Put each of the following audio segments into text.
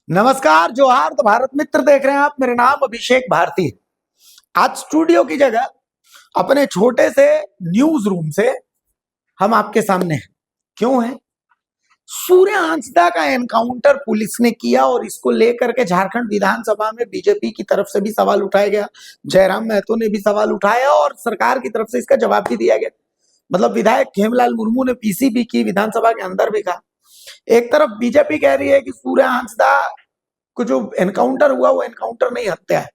नमस्कार, जोहार। तो भारत मित्र देख रहे हैं आप। मेरा नाम अभिषेक भारती है। आज स्टूडियो की जगह अपने छोटे से न्यूज रूम से हम आपके सामने हैं। क्यों है? सूर्य हांसदा का एनकाउंटर पुलिस ने किया और इसको लेकर के झारखंड विधानसभा में बीजेपी की तरफ से भी सवाल उठाया गया। जयराम महतो ने भी सवाल उठाया और सरकार की तरफ से इसका जवाब भी दिया गया। मतलब विधायक खेमलाल मुर्मू ने पीसी भी की, विधानसभा के अंदर भी कहा। एक तरफ बीजेपी कह रही है कि सूर्य हांसदा को जो एनकाउंटर हुआ वो एनकाउंटर नहीं, हत्या है।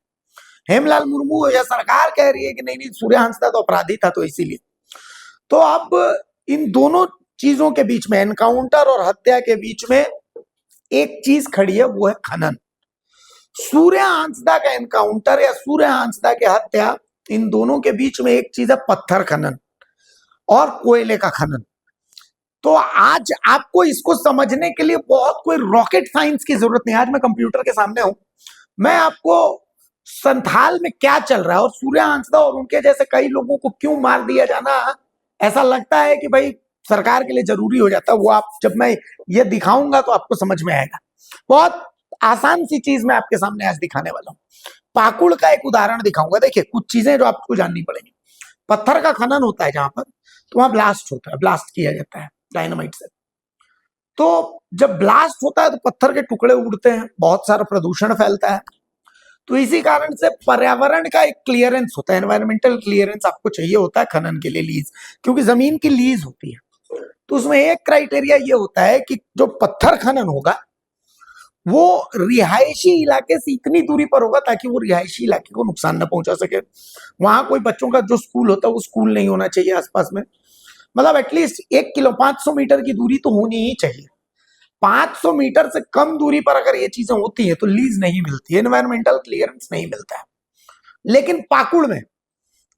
हेमलाल मुर्मू या सरकार कह रही है कि नहीं नहीं, सूर्य हांसदा तो अपराधी था, तो इसीलिए। तो अब इन दोनों चीजों के बीच में, एनकाउंटर और हत्या के बीच में एक चीज खड़ी है, वो है खनन। सूर्य हांसदा का एनकाउंटर या सूर्य हांसदा की हत्या, इन दोनों के बीच में एक चीज है, पत्थर खनन और कोयले का खनन। तो आज आपको इसको समझने के लिए बहुत कोई रॉकेट साइंस की जरूरत नहीं। आज मैं कंप्यूटर के सामने हूं, मैं आपको संथाल में क्या चल रहा है और सूर्य हांसदा और उनके जैसे कई लोगों को क्यों मार दिया जाना ऐसा लगता है कि भाई सरकार के लिए जरूरी हो जाता है, वो आप जब मैं ये दिखाऊंगा तो आपको समझ में आएगा। बहुत आसान सी चीज मैं आपके सामने आज दिखाने वाला हूं। पाकुड़ का एक उदाहरण दिखाऊंगा। देखिए, कुछ चीजें जो आपको जाननी पड़ेंगी। पत्थर का खनन होता है जहां पर, तो वहां ब्लास्ट होता है, ब्लास्ट किया जाता है डायनामाइट से। तो जब ब्लास्ट होता है तो पत्थर के टुकड़े उड़ते हैं, बहुत सारा प्रदूषण फैलता है। तो इसी कारण से पर्यावरण का एक क्लियरेंस होता है, एनवायरमेंटल क्लियरेंस आपको चाहिए होता है खनन के लिए, लीज, क्योंकि जमीन की लीज होती है। तो उसमें एक क्राइटेरिया ये होता है कि जो पत्थर खनन होगा वो रिहायशी इलाके से इतनी दूरी पर होगा ताकि वो रिहायशी इलाके को नुकसान न पहुंचा सके। वहां कोई बच्चों का जो स्कूल होता है वो स्कूल नहीं होना चाहिए आसपास में। मतलब एटलीस्ट 1 किलो 500 मीटर की दूरी तो होनी ही चाहिए। 500 मीटर से कम दूरी पर अगर ये चीजें होती है तो लीज नहीं मिलती है, एनवायरमेंटल क्लियरेंस नहीं मिलता है। लेकिन पाकुड़ में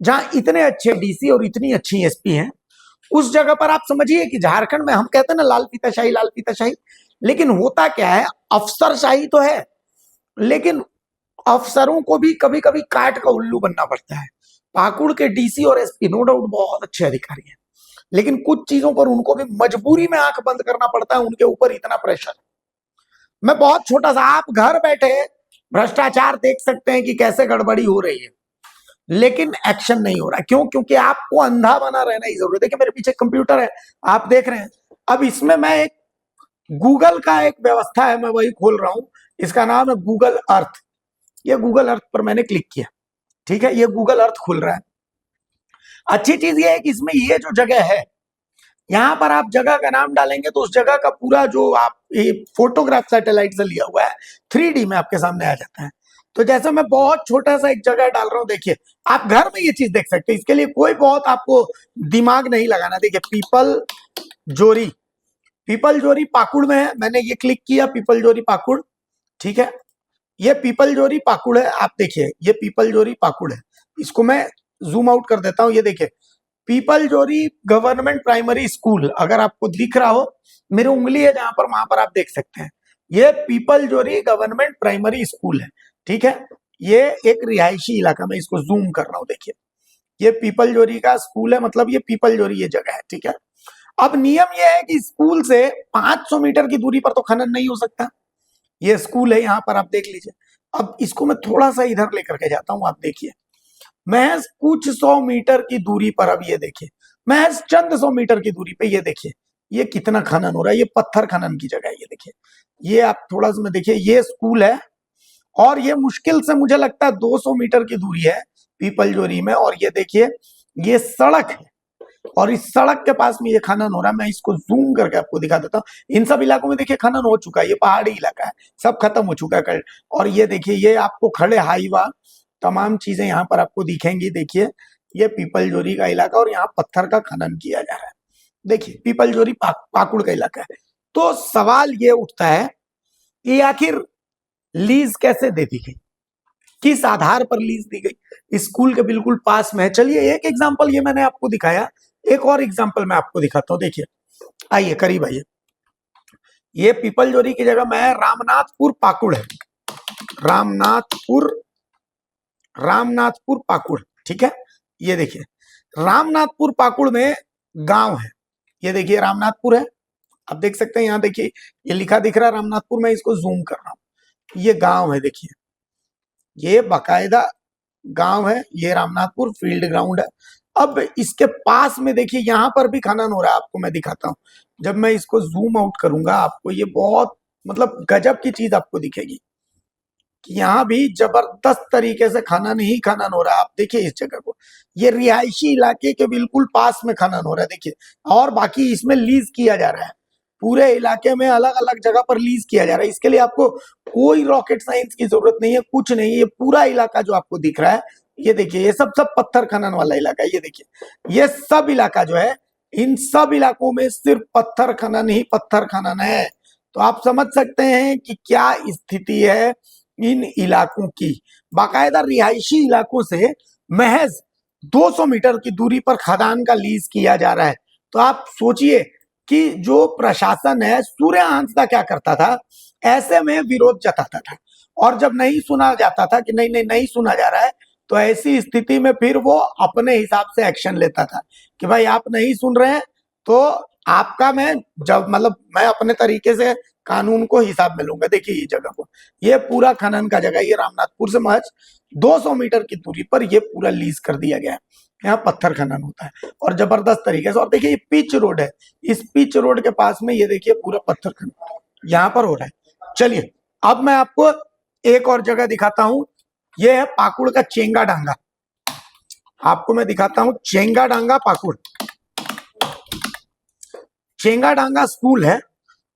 जहां इतने अच्छे डीसी और इतनी अच्छी एसपी हैं, उस जगह पर आप समझिए कि झारखंड में हम कहते हैं ना लाल फीताशाही, लाल फीताशाही, लेकिन होता क्या है, अफसरशाही तो है, लेकिन अफसरों को भी कभी कभी काट का उल्लू बनना पड़ता है। पाकुड़ के डीसी और एसपी नो डाउट बहुत अच्छे अधिकारी हैं, लेकिन कुछ चीजों पर उनको भी मजबूरी में आंख बंद करना पड़ता है, उनके ऊपर इतना प्रेशर। मैं बहुत छोटा सा, आप घर बैठे भ्रष्टाचार देख सकते हैं कि कैसे गड़बड़ी हो रही है, लेकिन एक्शन नहीं हो रहा। क्यों? क्योंकि आपको अंधा बना रहना ही जरूरी है। देखिए, मेरे पीछे कंप्यूटर है, आप देख रहे हैं। अब इसमें मैं एक गूगल का एक व्यवस्था है, मैं वही खोल रहा हूं। इसका नाम है गूगल अर्थ। ये गूगल अर्थ पर मैंने क्लिक किया, ठीक है, ये गूगल अर्थ खुल रहा है। अच्छी चीज ये है कि इसमें ये जो जगह है, यहां पर आप जगह का नाम डालेंगे तो उस जगह का पूरा जो आप फोटोग्राफ सैटेलाइट से लिया हुआ है 3D में आपके सामने आ जाता है। तो जैसे मैं बहुत छोटा सा एक जगह डाल रहा हूं, देखिए आप घर में ये चीज देख सकते हैं। इसके लिए कोई बहुत आपको दिमाग नहीं लगाना। देखिए, पीपल जोरी, पीपल जोरी पाकुड़ में है। मैंने ये क्लिक किया, पीपल जोरी पाकुड़, ठीक है। ये पीपल जोरी पाकुड़ है, आप देखिए ये पीपल जोरी पाकुड़ है। इसको मैं जूम आउट कर देता हूं। ये देखिए, पीपल जोरी गवर्नमेंट प्राइमरी स्कूल, अगर आपको दिख रहा हो, मेरी उंगली है जहां पर, वहां पर आप देख सकते हैं। ये पीपल जोरी गवर्नमेंट प्राइमरी स्कूल है, ठीक है। ये एक रिहायशी इलाका में, इसको जूम कर रहा हूं, देखिए ये पीपल जोरी का स्कूल है, मतलब ये पीपल जोरी ये जगह है, ठीक है। अब नियम ये है कि स्कूल से 500 मीटर की दूरी पर तो खनन नहीं हो सकता। ये स्कूल है, यहां पर आप देख लीजिए। अब इसको मैं थोड़ा सा इधर लेकर के जाता हूं, आप देखिए महज कुछ 100 मीटर की दूरी पर, अब ये देखिए महज चंद 100 मीटर की दूरी पे, ये देखिए ये कितना खनन हो रहा है। ये पत्थर खनन की जगह है, ये देखिए। ये आप थोड़ा सा में देखिए, ये स्कूल है और ये मुश्किल से मुझे लगता है 200 मीटर की दूरी है पीपल जोरी में। और ये देखिए ये सड़क है और इस सड़क के पास में ये खनन हो रहा है। मैं इसको जूम करके आपको दिखा देता हूँ। इन सब इलाकों में देखिए खनन हो चुका है, ये पहाड़ी इलाका है, सब खत्म हो चुका है। और ये देखिए, ये आपको खड़े हाईवा तमाम चीजें यहाँ पर आपको दिखेंगी। देखिए ये पीपल जोरी का इलाका और यहाँ पत्थर का खनन किया जा रहा है। देखिए पीपल जोरी पाकुड़ का इलाका है। तो सवाल ये उठता है कि आखिर लीज कैसे दे दी गई, किस आधार पर लीज दी गई? स्कूल के बिल्कुल पास में है। चलिए एक एग्जाम्पल ये मैंने आपको दिखाया, एक और एग्जाम्पल मैं आपको दिखाता हूँ। देखिए, आइए करीब आइए। ये पीपल जोरी की जगह में रामनाथपुर पाकुड़ है, रामनाथपुर, रामनाथपुर पाकुड़, ठीक है। ये देखिए रामनाथपुर पाकुड़ में गांव है, ये देखिए रामनाथपुर है, आप देख सकते हैं। यहाँ देखिए ये लिखा दिख रहा है रामनाथपुर में, इसको जूम कर रहा हूं। ये गांव है, देखिए ये बाकायदा गांव है, ये रामनाथपुर फील्ड ग्राउंड है। अब इसके पास में देखिए यहाँ पर भी खनन हो रहा है, आपको मैं दिखाता हूँ। जब मैं इसको जूम आउट करूंगा आपको ये बहुत मतलब गजब की चीज आपको दिखेगी कि यहाँ भी जबरदस्त तरीके से खनन ही खनन हो रहा है। आप देखिए इस जगह को, ये रिहायशी इलाके के बिल्कुल पास में खनन हो रहा है, देखिए। और बाकी इसमें लीज किया जा रहा है, पूरे इलाके में अलग अलग जगह पर लीज किया जा रहा है। इसके लिए आपको कोई रॉकेट साइंस की जरूरत नहीं है, कुछ नहीं। ये पूरा इलाका जो आपको दिख रहा है, ये देखिए, ये सब सब पत्थर खनन वाला इलाका है। ये देखिए ये सब इलाका जो है, इन सब इलाकों में सिर्फ पत्थर खनन ही पत्थर खनन है। तो आप समझ सकते हैं कि क्या स्थिति है इन इलाकों की। बाकायदा रिहायशी इलाकों से महज 200 मीटर की दूरी पर खदान का लीज किया जा रहा है। तो आप सोचिए कि जो प्रशासन है, सूर्य हंसदा क्या करता था, ऐसे में विरोध जताता था। और जब नहीं सुना जाता था कि नहीं नहीं नहीं सुना जा रहा है, तो ऐसी स्थिति में फिर वो अपने हिसाब से एक्शन लेता था कि भाई आप नहीं सुन रहे हैं तो आपका मैं जब मतलब मैं अपने तरीके से कानून को हिसाब में लूंगा। देखिए ये जगह को, ये पूरा खनन का जगह, ये रामनाथपुर से महज 200 मीटर की दूरी पर ये पूरा लीज कर दिया गया है। यहाँ पत्थर खनन होता है और जबरदस्त तरीके से। और देखिए ये पिच रोड है, इस पिच रोड के पास में ये देखिए पूरा पत्थर खनन यहाँ पर हो रहा है। चलिए अब मैं आपको एक और जगह दिखाता हूँ। ये है पाकुड़ का चेंगा डांगा, आपको मैं दिखाता हूँ। चेंगा डांगा पाकुड़, चेंगा डांगा स्कूल है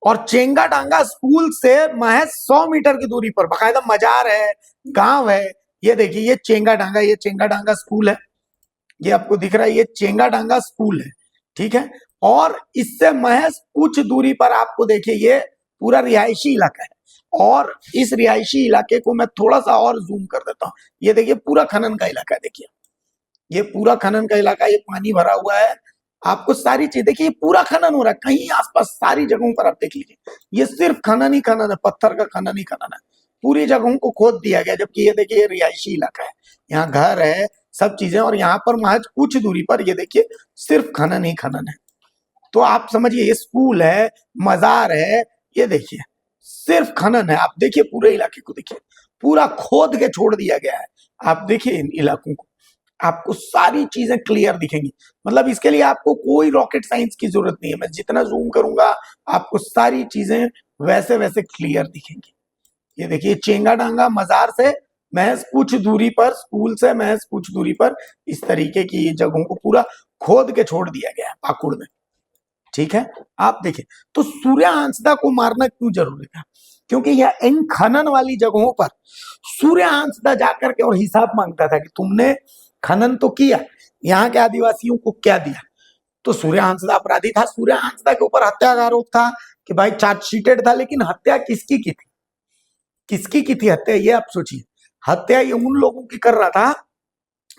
और चेंगा डांगा स्कूल से महज 100 मीटर की दूरी पर बाकायदा मजार है, गांव है। ये देखिए ये चेंगा डांगा, ये चेंगा डांगा स्कूल है, ये आपको दिख रहा है, ये चेंगा डांगा स्कूल है, ठीक है। और इससे महज कुछ दूरी पर आपको देखिए ये पूरा रिहायशी इलाका है। और इस रिहायशी इलाके को मैं थोड़ा सा और जूम कर देता हूँ। ये देखिए पूरा खनन का इलाका है, देखिए ये पूरा खनन का इलाका, ये पानी भरा हुआ है। आपको सारी चीज देखिए, ये पूरा खनन हो रहा है, कहीं आसपास सारी जगहों पर आप देख लीजिए, ये सिर्फ खनन ही खनन है, पत्थर का खनन ही खनन है। पूरी जगहों को खोद दिया गया, जबकि ये देखिए ये रिहायशी इलाका है, यहाँ घर है, सब चीजें। और यहाँ पर महज कुछ दूरी पर ये देखिए सिर्फ खनन ही खनन है। तो आप समझिए ये स्कूल है, मजार है, ये देखिए सिर्फ खनन है। आप देखिए पूरे इलाके को देखिए, पूरा खोद के छोड़ दिया गया है। आप देखिए इन इलाकों को, आपको सारी चीजें क्लियर दिखेंगी। मतलब इसके लिए आपको कोई रॉकेट साइंस की जरूरत नहीं है, मैं जितना जूम करूंगा आपको सारी चीजें वैसे वैसे क्लियर दिखेंगी। ये देखिए चेंगा डांगा मजार से महज कुछ दूरी पर, स्कूल से महज कुछ दूरी पर इस तरीके की जगहों को पूरा खोद के छोड़ दिया गया है पाकुड़ में, ठीक है। आप देखिए तो सूर्य हंसदा को मारना क्यों जरूरी था, क्योंकि यह इन खनन वाली जगहों पर सूर्य हंसदा जाकर के और हिसाब मांगता था कि तुमने खनन तो किया, यहाँ के आदिवासियों को क्या दिया। तो सूर्य हंसदा अपराधी था, सूर्य हंसदा के ऊपर हत्या का आरोप था कि भाई चार्जशीटेड था। लेकिन हत्या किसकी की थी, किसकी की थी हत्या, ये आप सोचिए। हत्या ये उन लोगों की कर रहा था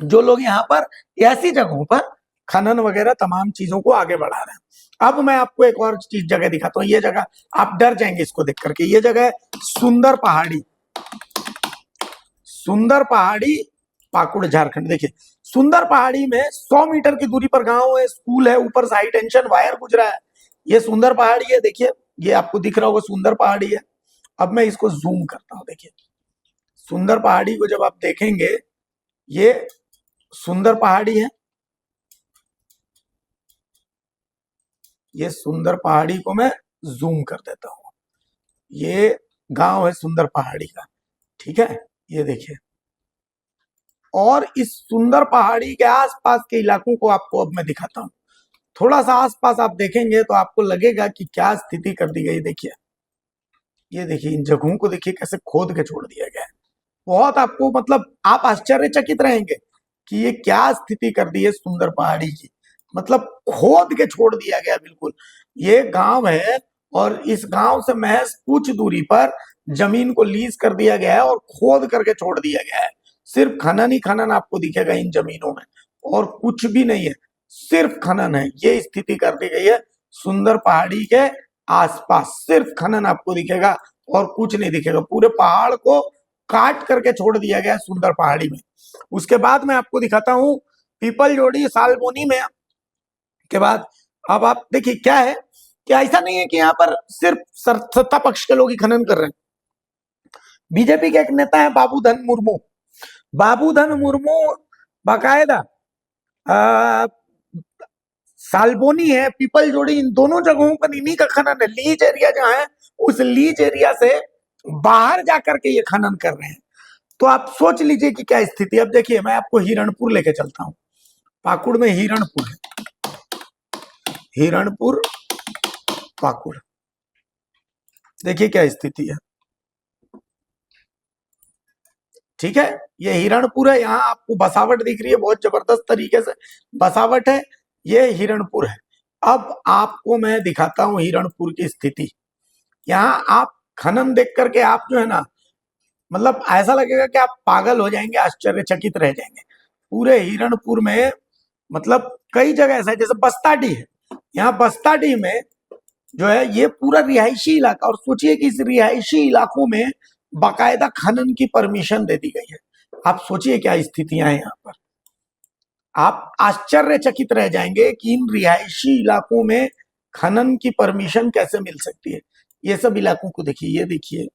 जो लोग यहाँ पर ऐसी जगहों पर खनन वगैरह तमाम चीजों को आगे बढ़ा रहे हैं। अब मैं आपको एक और चीज जगह दिखाता हूँ। ये जगह आप डर जाएंगे इसको देख करके, ये जगह है सुंदर पहाड़ी, सुंदर पहाड़ी पाकुड़ झारखंड। देखिए सुंदर पहाड़ी में 100 मीटर की दूरी पर गांव है, स्कूल है, ऊपर से हाई टेंशन वायर गुजरा है। ये सुंदर पहाड़ी है, देखिए ये आपको दिख रहा होगा सुंदर पहाड़ी है। अब मैं इसको जूम करता हूं, देखिए सुंदर पहाड़ी को जब आप देखेंगे, ये सुंदर पहाड़ी है, ये सुंदर पहाड़ी को मैं जूम कर देता हूं। ये गांव है सुंदर पहाड़ी का, ठीक है, ये देखिए। और इस सुंदर पहाड़ी के आसपास के इलाकों को आपको अब मैं दिखाता हूं। थोड़ा सा आसपास आप देखेंगे तो आपको लगेगा कि क्या स्थिति कर दी गई। देखिए ये देखिए इन जगहों को देखिए कैसे खोद के छोड़ दिया गया है। बहुत आपको मतलब आप आश्चर्यचकित रहेंगे कि ये क्या स्थिति कर दी है सुंदर पहाड़ी की। मतलब खोद के छोड़ दिया गया बिल्कुल। ये गांव है और इस गांव से महज कुछ दूरी पर जमीन को लीज कर दिया गया है और खोद करके छोड़ दिया गया है। सिर्फ खनन ही खनन आपको दिखेगा इन जमीनों में, और कुछ भी नहीं है, सिर्फ खनन है। ये स्थिति कर दी गई है सुंदर पहाड़ी के आसपास, सिर्फ खनन आपको दिखेगा और कुछ नहीं दिखेगा। पूरे पहाड़ को काट करके छोड़ दिया गया सुंदर पहाड़ी में। उसके बाद मैं आपको दिखाता हूं पीपल जोड़ी सालबोनी में के बाद। अब आप देखिए क्या है कि ऐसा नहीं है कि यहाँ पर सिर्फ सत्ता पक्ष के लोग ही खनन कर रहे हैं। बीजेपी के एक नेता है बाबूधन मुर्मू। बाबूधन मुर्मू बाकायदा साल्बोनी है, पीपल जोड़ी, इन दोनों जगहों पर इन्हीं का खनन है। लीज एरिया जहां है उस लीज एरिया से बाहर जाकर के ये खनन कर रहे हैं। तो आप सोच लीजिए कि क्या स्थिति। अब देखिए मैं आपको हिरणपुर लेके चलता हूं। पाकुड़ में हिरणपुर है, हिरणपुर पाकुड़, देखिए क्या स्थिति है। ठीक है, ये हिरणपुर है, यहाँ आपको बसावट दिख रही है, बहुत जबरदस्त तरीके से बसावट है। ये हिरणपुर है। अब आपको मैं दिखाता हूं हिरणपुर की स्थिति। यहाँ आप खनन देख करके आप जो है ना, मतलब ऐसा लगेगा कि आप पागल हो जाएंगे, आश्चर्यचकित रह जाएंगे। पूरे हिरणपुर में मतलब कई जगह ऐसा है, जैसे बस्ताडी है, यहाँ बस्ताडी में जो है ये पूरा रिहायशी इलाका, और सोचिए कि इस रिहायशी इलाकों में बाकायदा खनन की परमिशन दे दी गई है। आप सोचिए क्या स्थितियां हैं यहाँ पर। आप आश्चर्यचकित रह जाएंगे कि इन रिहायशी इलाकों में खनन की परमिशन कैसे मिल सकती है। ये सब इलाकों को देखिए, ये देखिए,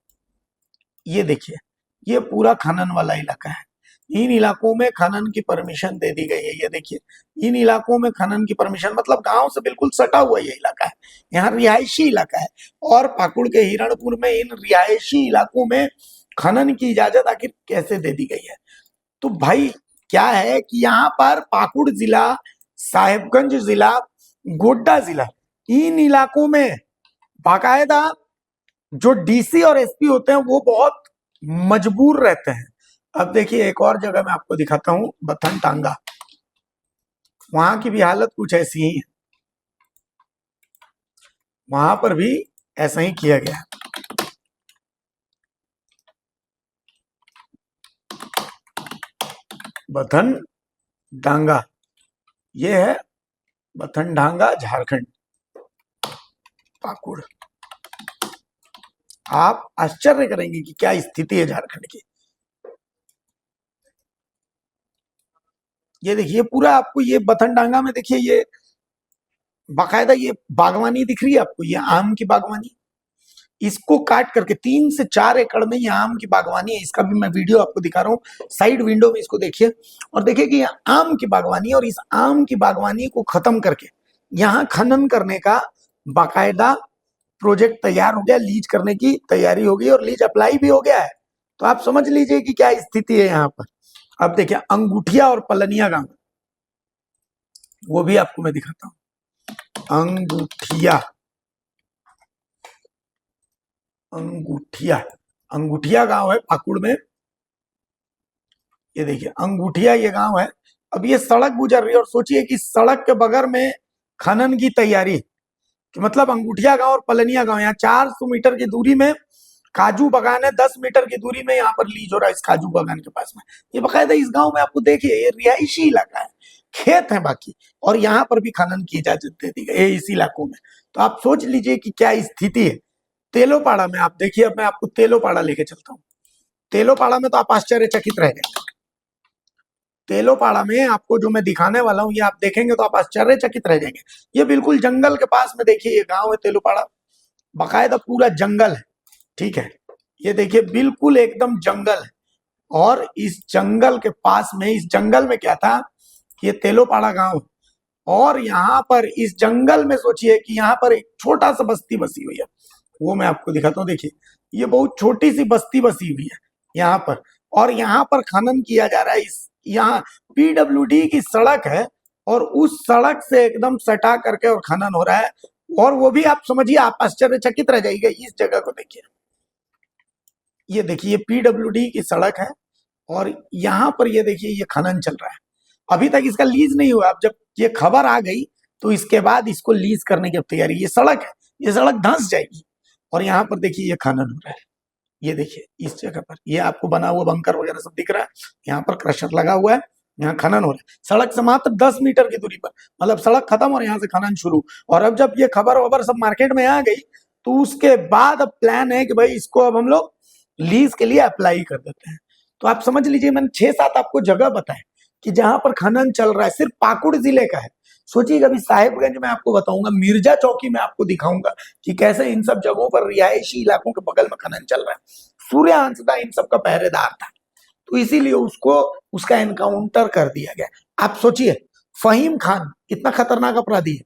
ये देखिए, ये पूरा खनन वाला इलाका है। इन इलाकों में खनन की परमिशन दे दी गई है। ये देखिए, इन इलाकों में खनन की परमिशन, मतलब गांव से बिल्कुल सटा हुआ ये इलाका है, यहाँ रिहायशी इलाका है। और पाकुड़ के हिरणपुर में इन रिहायशी इलाकों में खनन की इजाजत आखिर कैसे दे दी गई है। तो भाई क्या है कि यहाँ पर पाकुड़ जिला, साहेबगंज जिला, गोड्डा जिला, इन इलाकों में बाकायदा जो डीसी और एसपी होते हैं वो बहुत मजबूर रहते हैं। अब देखिए एक और जगह मैं आपको दिखाता हूं, बथन टांगा, वहां की भी हालत कुछ ऐसी ही है। वहां पर भी ऐसा ही किया गया। बथन डांगा, ये है बथन डांगा, झारखंड, पाकुड़। आप आश्चर्य करेंगे कि क्या स्थिति है झारखंड की। ये देखिए पूरा आपको, ये बथन डांगा में देखिए ये बाकायदा ये बागवानी दिख रही है आपको, ये आम की बागवानी। इसको काट करके 3 से 4 एकड़ में ये आम की बागवानी है। इसका भी मैं वीडियो आपको दिखा रहा हूँ, साइड विंडो में इसको देखिए और देखिए कि यहाँ आम की बागवानी है। और इस आम की बागवानी को खत्म करके यहाँ खनन करने का बाकायदा प्रोजेक्ट तैयार हो गया, लीज करने की तैयारी हो गई और लीज अप्लाई भी हो गया है। तो आप समझ लीजिए कि क्या स्थिति है यहाँ पर। अब देखिए अंगूठिया और पलनिया गांव, वो भी आपको मैं दिखाता हूँ। अंगूठिया, अंगूठिया, अंगूठिया गांव है पाकुड़ में। ये देखिए अंगूठिया ये गांव है। अब ये सड़क गुजर रही है और सोचिए कि सड़क के बगल में खनन की तैयारी, कि मतलब अंगूठिया गांव और पलनिया गांव, यहाँ 400 मीटर की दूरी में काजू बागान है, 10 मीटर की दूरी में यहाँ पर लीज हो रहा है इस काजू बागान के पास में। ये बकायदा इस गांव में आपको देखिए ये रिहायशी इलाका है, खेत है बाकी, और यहाँ पर भी खनन की इजाजत दे दी गई है इस इलाकों में। तो आप सोच लीजिए कि क्या स्थिति है। तेलोपाड़ा में आप देखिए, अब मैं आपको तेलोपाड़ा लेके चलता हूँ। तेलोपाड़ा में तो आप आश्चर्यचकित रह गए। तेलोपाड़ा में आपको जो मैं दिखाने वाला हूँ ये आप देखेंगे तो आप आश्चर्यचकित रह जाएंगे। ये बिल्कुल जंगल के पास में देखिए ये गांव है तेलोपाड़ा, बाकायदा पूरा जंगल है। ठीक है, ये देखिए बिल्कुल एकदम जंगल है। और इस जंगल के पास में, इस जंगल में क्या था, ये तेलोपाड़ा गांव, और यहाँ पर इस जंगल में सोचिए कि यहाँ पर एक छोटा सा बस्ती बसी हुई है, वो मैं आपको दिखाता हूँ। देखिए ये बहुत छोटी सी बस्ती बसी हुई है यहाँ पर, और यहाँ पर खनन किया जा रहा है। इस यहाँ पीडब्ल्यूडी की सड़क है और उस सड़क से एकदम सटा करके और खनन हो रहा है। और वो भी आप समझिए, आप आश्चर्यचकित रह जाइएगा। इस जगह को देखिए, ये देखिए ये पीडब्ल्यूडी की सड़क है और यहाँ पर ये देखिए ये खनन चल रहा है। अभी तक इसका लीज नहीं हुआ। अब जब ये खबर आ गई तो इसके बाद इसको लीज करने की तैयारी। ये सड़क है, ये सड़क धंस जाएगी। और यहाँ पर देखिए ये खनन हो रहा है। ये देखिए इस जगह पर ये आपको बना हुआ बंकर वगैरह सब दिख रहा है, यहाँ पर क्रशर लगा हुआ है, यहाँ खनन हो रहा है। सड़क से मात्र 10 मीटर की दूरी पर, मतलब सड़क खत्म और यहाँ से खनन शुरू। और अब जब ये खबर वबर सब मार्केट में आ गई तो उसके बाद अब प्लान है कि भाई इसको अब हम लोग लीज के लिए अप्लाई कर देते हैं। तो आप समझ लीजिए मैंने 6-7 आपको जगह बताए कि जहां पर खनन चल रहा है, सिर्फ पाकुड़ जिले का है। सोचिए कभी साहेबगंज में आपको बताऊंगा, मिर्जा चौकी में आपको दिखाऊंगा कि कैसे इन सब जगहों पर रिहायशी इलाकों के बगल में खनन चल रहा है। सूर्य हंसदा इन सब का पहरेदार था, तो इसीलिए उसका एनकाउंटर कर दिया गया। आप सोचिए, फहीम खान कितना खतरनाक अपराधी है,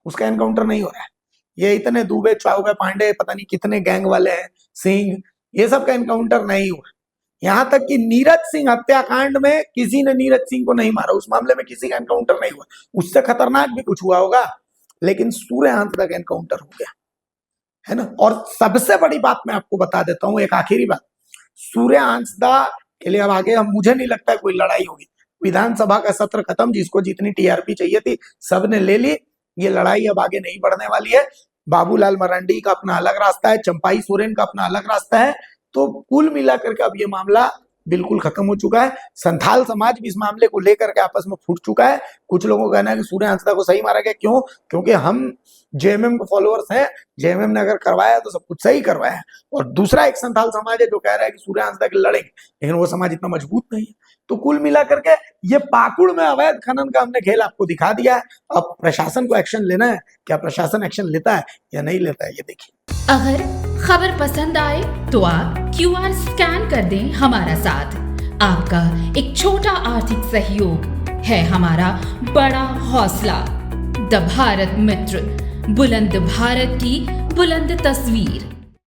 उसका एनकाउंटर नहीं हो रहा है। ये इतने दुबे चौबे पांडे पता नहीं कितने गैंग वाले हैं, सिंह, ये सब का एनकाउंटर नहीं हुआ। यहां तक कि नीरज सिंह हत्याकांड में किसी ने नीरज सिंह को नहीं मारा, उस मामले में किसी का एनकाउंटर नहीं हुआ। उससे खतरनाक भी कुछ हुआ होगा, लेकिन सूर्य हंसदा का एनकाउंटर हो गया, है ना। और सबसे बड़ी बात मैं आपको बता देता हूं, एक आखिरी बात, सूर्य हंसदा के लिए अब आगे हम, मुझे नहीं लगता है कोई लड़ाई होगी। विधानसभा का सत्र खत्म, जिसको जितनी टीआरपी चाहिए थी सबने ले ली, ये लड़ाई अब आगे नहीं बढ़ने वाली है। बाबूलाल मरांडी का अपना अलग रास्ता है, चंपाई सोरेन का अपना अलग रास्ता है, तो कुल मिलाकर के अब ये मामला बिल्कुल खत्म हो चुका है। संथाल समाज भी इस मामले को लेकर के आपस में फूट चुका है। कुछ लोगों का कहना है कि सूर्य हंसदा को सही मारा गया, क्यों? क्योंकि हम जेएमएम के फॉलोअर्स हैं, जेएमएम ने अगर करवाया तो सब कुछ सही करवाया है। और दूसरा एक संथाल समाज है जो कह रहा है कि सूर्य हंसदा के लड़ेंगे, लेकिन वो समाज इतना मजबूत नहीं है। तो कुल मिलाकर के ये पाकुड़ में अवैध खनन का हमने खेल आपको दिखा दिया है। अब प्रशासन को एक्शन लेना है, क्या प्रशासन एक्शन लेता है या नहीं लेता है, ये देखिए। अगर खबर पसंद आए तो आप QR स्कैन कर दें हमारा साथ। आपका एक छोटा आर्थिक सहयोग है हमारा बड़ा हौसला। द भारत मित्र, बुलंद भारत की बुलंद तस्वीर।